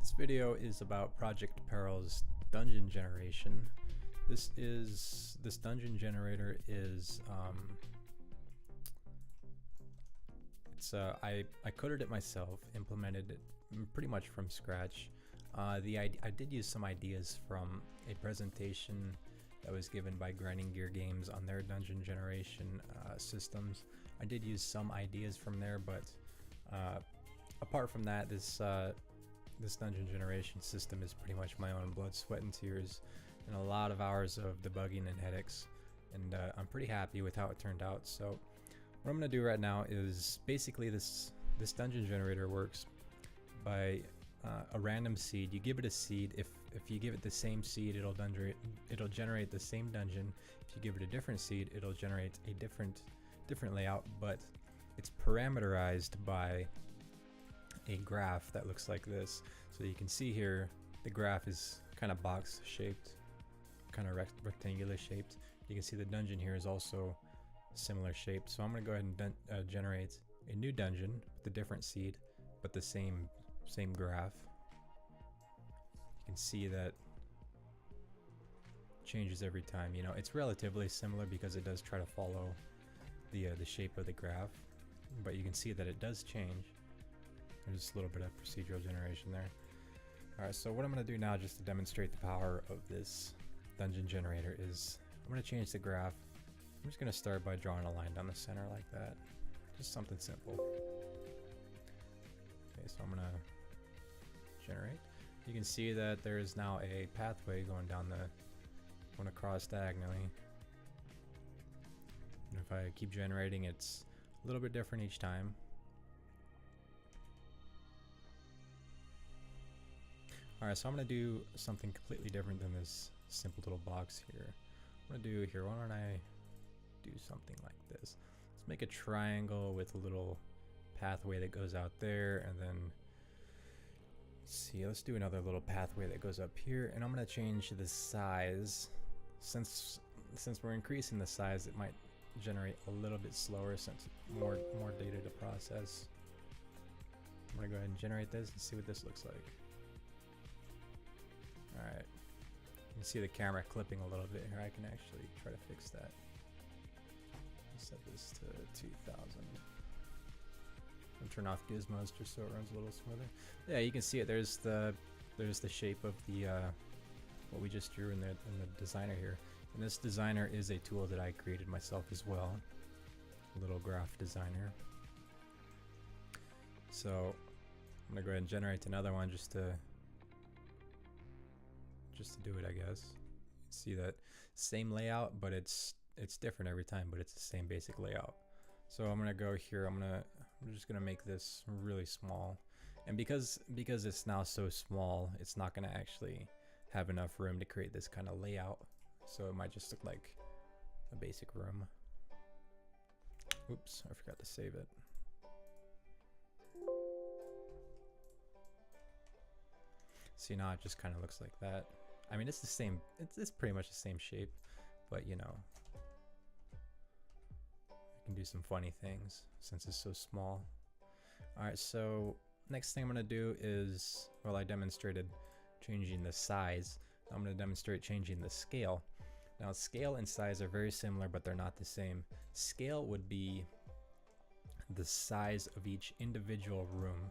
This video is about Project Peril's dungeon generation. This dungeon generator is I coded it myself, implemented it pretty much from scratch. I did use some ideas from a presentation that was given by Grinding Gear Games on their dungeon generation systems. I did use some ideas from there, but apart from that, this dungeon generation system is pretty much my own blood, sweat, and tears, and a lot of hours of debugging and headaches. And I'm pretty happy with how it turned out. So what I'm gonna do right now is basically this dungeon generator works by a random seed. You give it a seed. If you give it the same seed, it'll generate the same dungeon. If you give it a different seed, it'll generate a different layout, but it's parameterized by a graph that looks like this. So you can see here the graph is kind of box shaped, kind of rectangular shaped. You can see the dungeon here is also similar shaped. So I'm going to go ahead and generate a new dungeon with a different seed but the same graph. You can see that changes every time. You know, it's relatively similar because it does try to follow the shape of the graph, but you can see that it does change. There's a little bit of procedural generation there. Alright, so what I'm going to do now, just to demonstrate the power of this dungeon generator, is I'm going to change the graph. I'm just going to start by drawing a line down the center like that. Just something simple. Okay, so I'm going to generate. You can see that there is now a pathway going across diagonally. And if I keep generating, it's a little bit different each time. Alright, so I'm going to do something completely different than this simple little box here. I'm going to do here, why don't I do something like this? Let's make a triangle with a little pathway that goes out there, and then let's do another little pathway that goes up here, and I'm going to change the size. Since we're increasing the size, it might generate a little bit slower since more data to process. I'm going to go ahead and generate this and see what this looks like. Alright, you can see the camera clipping a little bit here. I can actually try to fix that. Set this to 2000. And turn off gizmos just so it runs a little smoother. Yeah, you can see it. There's the shape of the what we just drew in the designer here. And this designer is a tool that I created myself as well. A little graph designer. So I'm gonna go ahead and generate another one just to do it, I guess. See that same layout, but it's different every time, but it's the same basic layout. So I'm gonna go here. I'm just gonna make this really small, and because it's now so small, it's not gonna actually have enough room to create this kind of layout. So it might just look like a basic room. Oops, I forgot to save it. See, now it just kind of looks like that. I mean, it's the same, it's pretty much the same shape, but you know, I can do some funny things since it's so small. Alright, so next thing I'm going to do is, well, I demonstrated changing the size. I'm going to demonstrate changing the scale. Now, scale and size are very similar, but they're not the same. Scale would be the size of each individual room,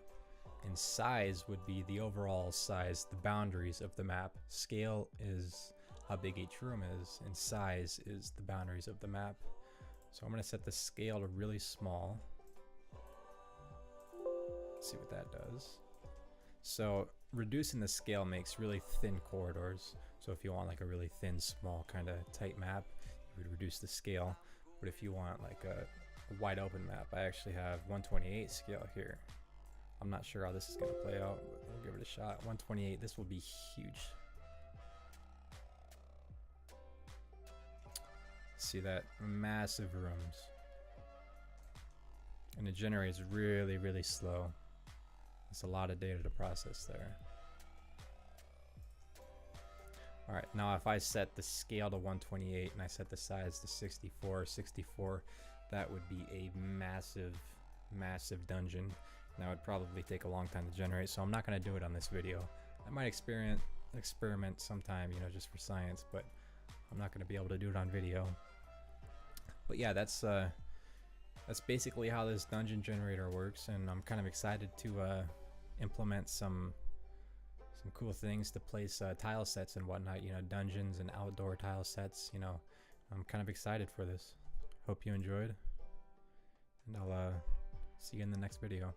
and size would be the overall size, the boundaries of the map. Scale is how big each room is, and size is the boundaries of the map. So I'm going to set the scale to really small. Let's see what that does. So reducing the scale makes really thin corridors. So if you want like a really thin, small, kind of tight map, you would reduce the scale. But if you want like a wide open map, I actually have 128 scale here. I'm not sure how this is going to play out, but we'll give it a shot. 128, this will be huge. See that? Massive rooms. And it generates really, really slow. It's a lot of data to process there. Alright, now if I set the scale to 128 and I set the size to 64, that would be a massive, massive dungeon. That would probably take a long time to generate, so I'm not going to do it on this video. I might experiment sometime, you know, just for science, but I'm not going to be able to do it on video. But yeah, that's basically how this dungeon generator works, and I'm kind of excited to implement some cool things to place tile sets and whatnot, you know, dungeons and outdoor tile sets, you know. I'm kind of excited for this. Hope you enjoyed, and I'll see you in the next video.